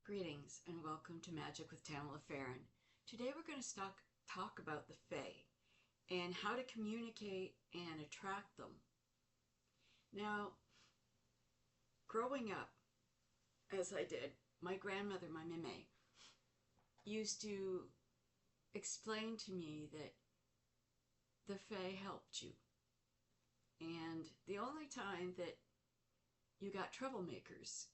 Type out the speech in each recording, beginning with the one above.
Greetings and welcome to Magic with Tamala Farron. Today we're going to talk about the Fae and how to communicate and attract them. Now, growing up, as I did, my grandmother, my Mime, used to explain to me that the Fae helped you. And the only time that you got troublemakers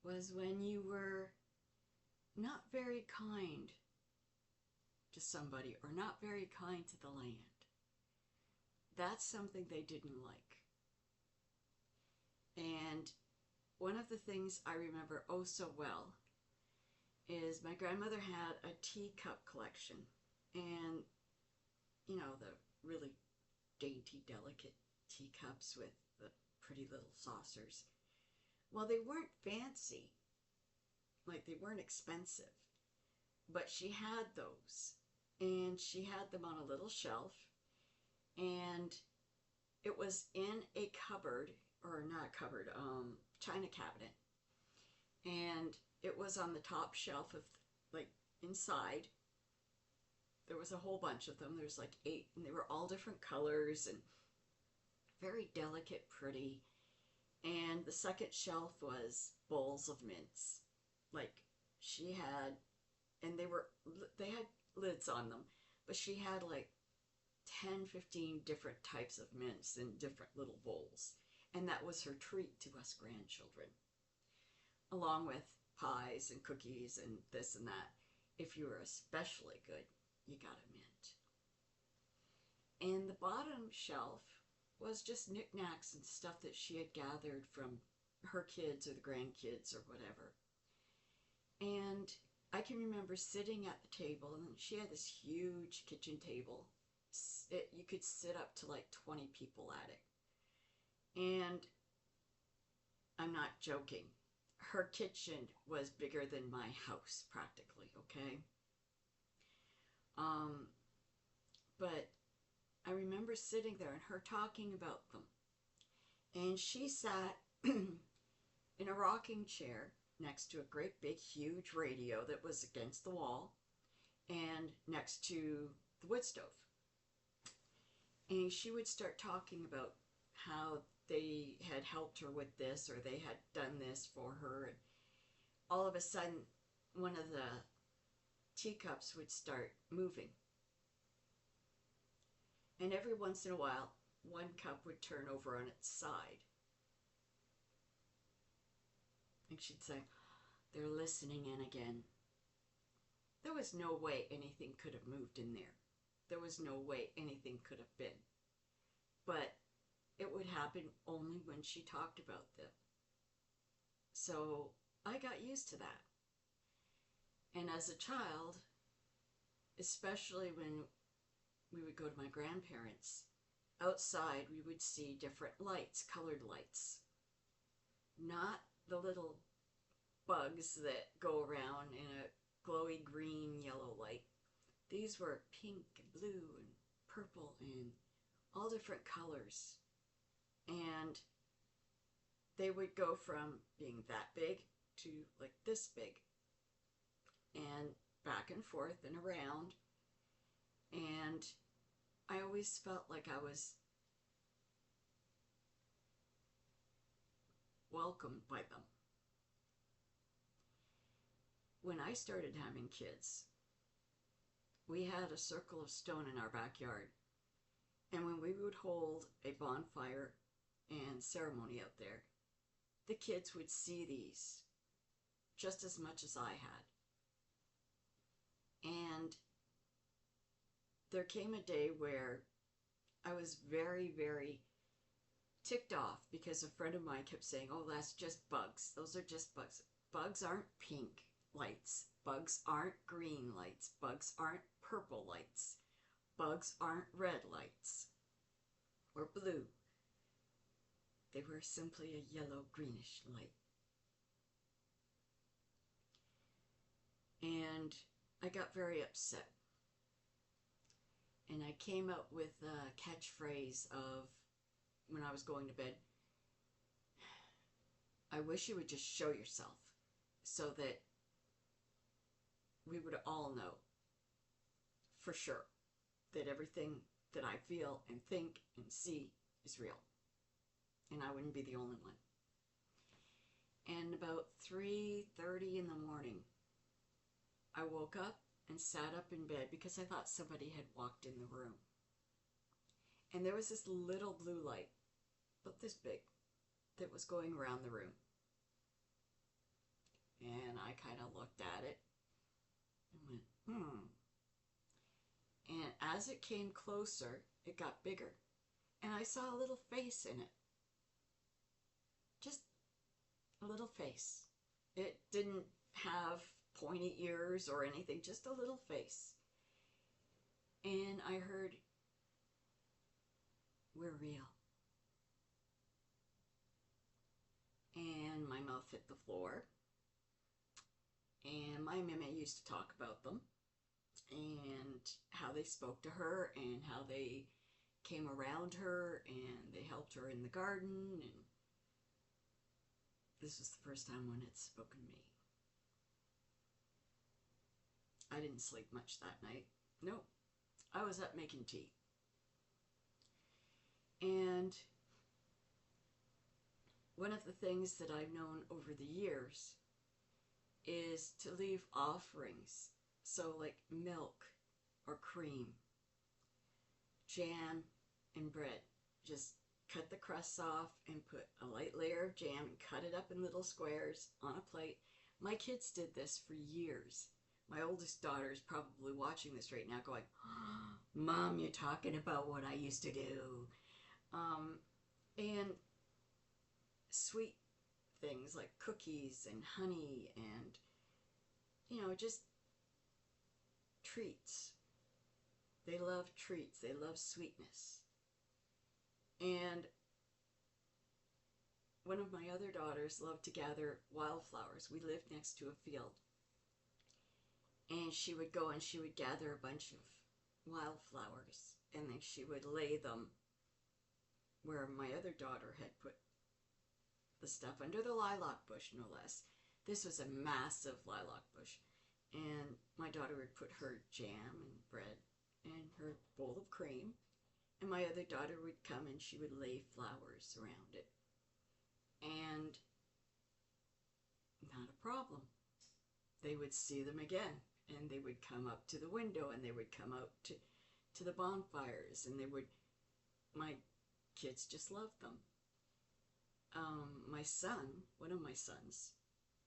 was when you were not very kind to somebody or not very kind to the land. That's something they didn't like. And one of the things I remember oh so well is my grandmother had a teacup collection, and you know, the really dainty, delicate teacups with the pretty little saucers. Well, they weren't fancy, like they weren't expensive, but she had those, and she had them on a little shelf, and it was in a cupboard, or not cupboard, china cabinet, and it was on the top shelf of, like, inside. There was a whole bunch of them. There's like 8, and they were all different colors and very delicate, pretty. And the second shelf was bowls of mints. Like, she had, and they had lids on them, but she had like 10, 15 different types of mints in different little bowls. And that was her treat to us grandchildren, along with pies and cookies and this and that. If you were especially good, you got a mint. And the bottom shelf was just knickknacks and stuff that she had gathered from her kids or the grandkids or whatever. And I can remember sitting at the table, and she had this huge kitchen table. You could sit up to like 20 people at it. And I'm not joking. Her kitchen was bigger than my house, practically, okay? But I remember sitting there and her talking about them. And she sat in a rocking chair next to a great big huge radio that was against the wall and next to the wood stove. And she would start talking about how they had helped her with this, or they had done this for her. And all of a sudden, one of the teacups would start moving. And every once in a while, one cup would turn over on its side. And she'd say, "They're listening in again." There was no way anything could have moved in there. There was no way anything could have been. But it would happen only when she talked about them. So I got used to that. And as a child, especially when we would go to my grandparents, outside we would see different lights, colored lights. Not the little bugs that go around in a glowy green, yellow light. These were pink and blue and purple and all different colors. And they would go from being that big to like this big, and back and forth and around. And I always felt like I was welcomed by them. When I started having kids, we had a circle of stone in our backyard. And when we would hold a bonfire and ceremony out there, the kids would see these just as much as I had. And there came a day where I was very, very ticked off because a friend of mine kept saying, "Oh, that's just bugs. Those are just bugs. Bugs aren't pink lights. Bugs aren't green lights. Bugs aren't purple lights. Bugs aren't red lights or blue. They were simply a yellow-greenish light." And I got very upset. And I came up with a catchphrase of, when I was going to bed, I wish you would just show yourself so that we would all know for sure that everything that I feel and think and see is real. And I wouldn't be the only one. And about 3:30 in the morning, I woke up and sat up in bed because I thought somebody had walked in the room. And there was this little blue light, about this big, that was going around the room. And I kind of looked at it and went, And as it came closer, it got bigger. And I saw a little face in it. Just a little face. It didn't have pointy ears or anything, just a little face. And I heard, "We're real." And my mouth hit the floor. And my mama used to talk about them and how they spoke to her and how they came around her and they helped her in the garden. And this was the first time one had spoken to me. I didn't sleep much that night. Nope. I was up making tea. And one of the things that I've known over the years is to leave offerings. So like milk or cream, jam, and bread. Just cut the crusts off and put a light layer of jam and cut it up in little squares on a plate. My kids did this for years. My oldest daughter is probably watching this right now going, "Oh, Mom, you're talking about what I used to do." And sweet things like cookies and honey and, just treats. They love treats. They love sweetness. And one of my other daughters loved to gather wildflowers. We lived next to a field. And she would go and she would gather a bunch of wildflowers. And then she would lay them where my other daughter had put the stuff, under the lilac bush, no less. This was a massive lilac bush. And my daughter would put her jam and bread and her bowl of cream. And my other daughter would come and she would lay flowers around it. And not a problem. They would see them again. And they would come up to the window and they would come out to the bonfires. And my kids just loved them. My son, one of my sons,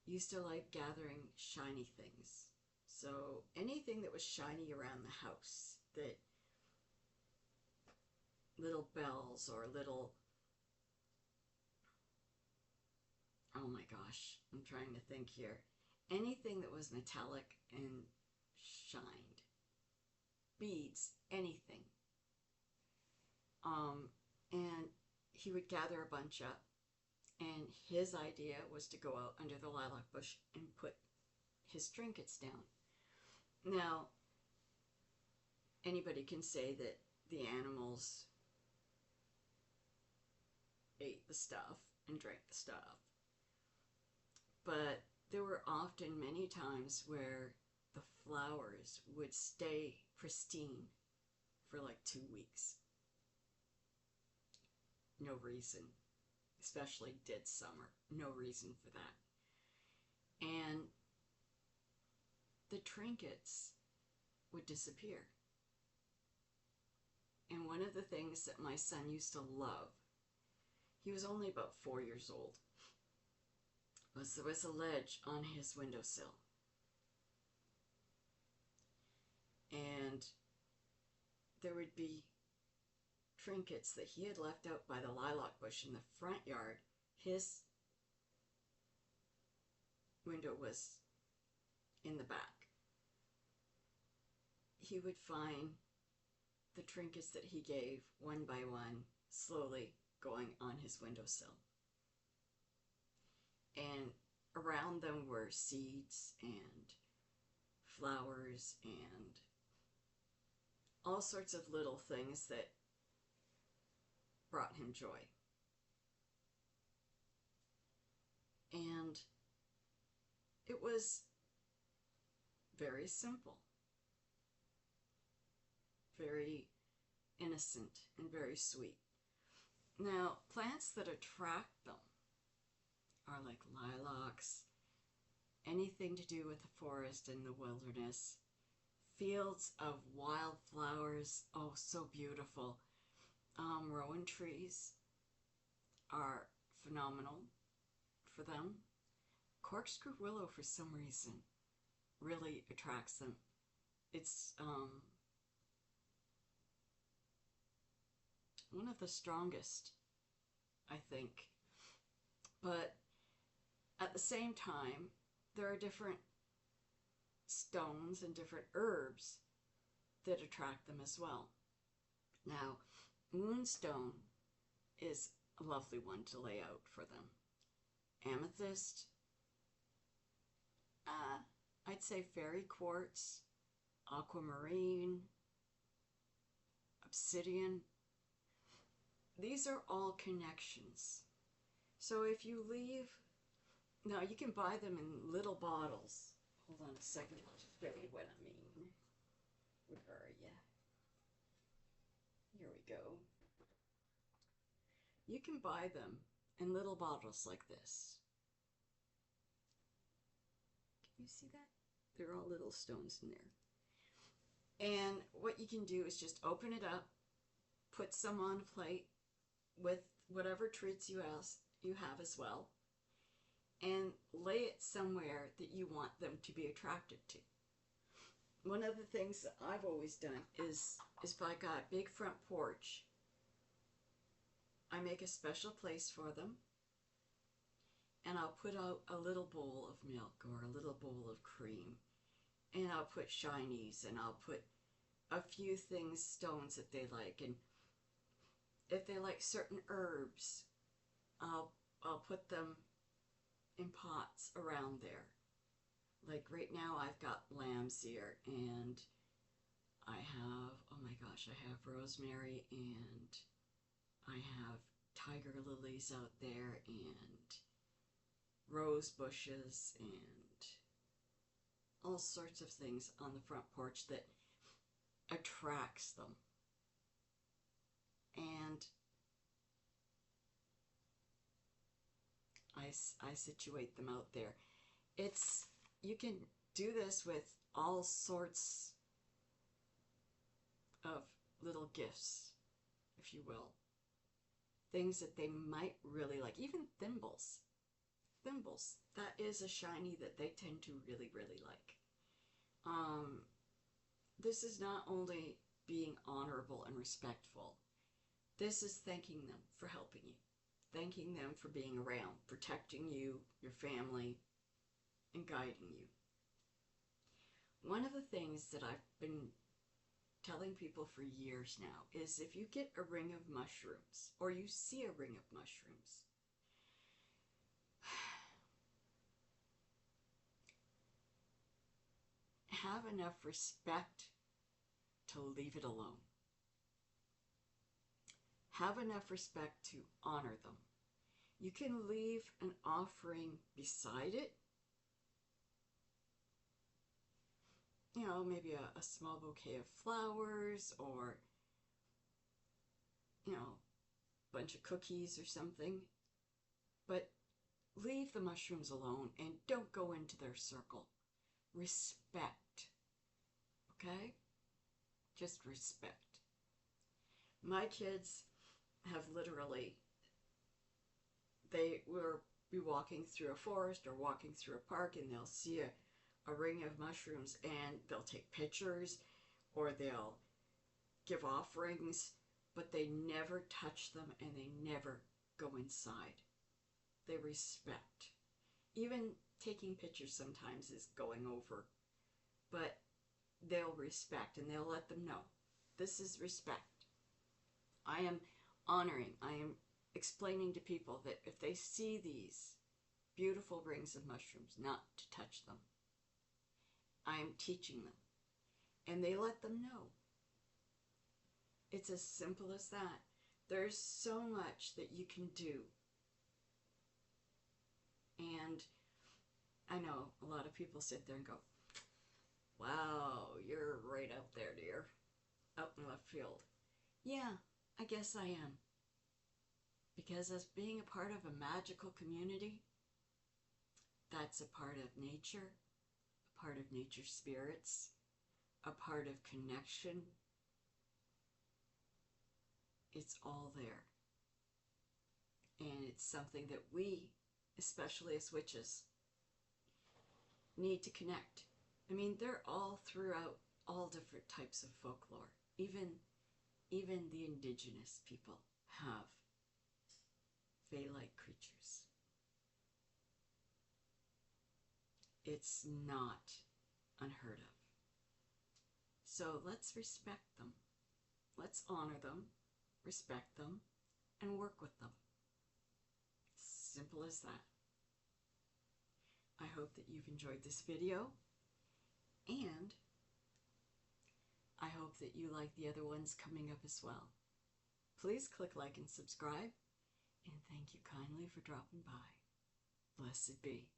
used to like gathering shiny things. So anything that was shiny around the house, that little bells or little, oh my gosh, I'm trying to think here. Anything that was metallic and shined. Beads, anything. And he would gather a bunch up. And his idea was to go out under the lilac bush and put his trinkets down. Now, anybody can say that the animals ate the stuff and drank the stuff. But there were often many times where the flowers would stay pristine for like 2 weeks. No reason. Especially dead summer. No reason for that. And the trinkets would disappear. And one of the things that my son used to love, he was only about 4 years old, was there was a ledge on his windowsill. And there would be trinkets that he had left out by the lilac bush in the front yard. His window was in the back. He would find the trinkets that he gave one by one, slowly going on his windowsill. And around them were seeds and flowers and all sorts of little things that brought him joy. It was very simple, very innocent, and very sweet. Now, plants that attract them are like lilacs, anything to do with the forest and the wilderness, fields of wildflowers, oh, so beautiful. Rowan trees are phenomenal for them. Corkscrew willow, for some reason, really attracts them. It's one of the strongest, I think. But at the same time, there are different stones and different herbs that attract them as well. Now, moonstone is a lovely one to lay out for them. Amethyst, I'd say fairy quartz, aquamarine, obsidian. These are all connections. So if you leave, now you can buy them in little bottles. Hold on a second, I'll just show you what I mean. Where are you? Here we go. You can buy them in little bottles like this. Can you see that? They're all little stones in there. And what you can do is just open it up, put some on a plate with whatever treats you have as well, and lay it somewhere that you want them to be attracted to. One of the things that I've always done is if I got a big front porch, I make a special place for them, and I'll put out a little bowl of milk or a little bowl of cream, and I'll put shinies, and I'll put a few things, stones that they like, and if they like certain herbs, I'll put them in pots around there. Like right now I've got lamb's ear, and I have, oh my gosh, I have rosemary, and I have tiger lilies out there, and rose bushes, and all sorts of things on the front porch that attracts them. And I situate them out there. You can do this with all sorts of little gifts, if you will. Things that they might really like, even thimbles. Thimbles, that is a shiny that they tend to really, really like. This is not only being honorable and respectful, this is thanking them for helping you, thanking them for being around, protecting you, your family, and guiding you. One of the things that I've been telling people for years now is if you get a ring of mushrooms, or you see a ring of mushrooms, have enough respect to leave it alone. Have enough respect to honor them. You can leave an offering beside it. You know, maybe a small bouquet of flowers, or, you know, a bunch of cookies or something. But leave the mushrooms alone and don't go into their circle. Respect. Okay? Just respect. My kids have literally, they will be walking through a forest or walking through a park, and they'll see a ring of mushrooms, and they'll take pictures, or they'll give offerings, but they never touch them, and they never go inside. They respect. Even taking pictures sometimes is going over, but they'll respect, and they'll let them know, this is respect. I am honoring, I am explaining to people that if they see these beautiful rings of mushrooms, not to touch them. I am teaching them, and they let them know. It's as simple as that. There's so much that you can do. And I know a lot of people sit there and go, wow, you're right up there, dear. Out in left field. Yeah, I guess I am. Because as being a part of a magical community, that's a part of nature, a part of nature's spirits, a part of connection. It's all there. And it's something that we, especially as witches, need to connect. I mean, they're all throughout all different types of folklore. Even the indigenous people have fae-like creatures. It's not unheard of. So let's respect them. Let's honor them, respect them, and work with them. Simple as that. I hope that you've enjoyed this video, and I hope that you like the other ones coming up as well. Please click like and subscribe, and thank you kindly for dropping by. Blessed be.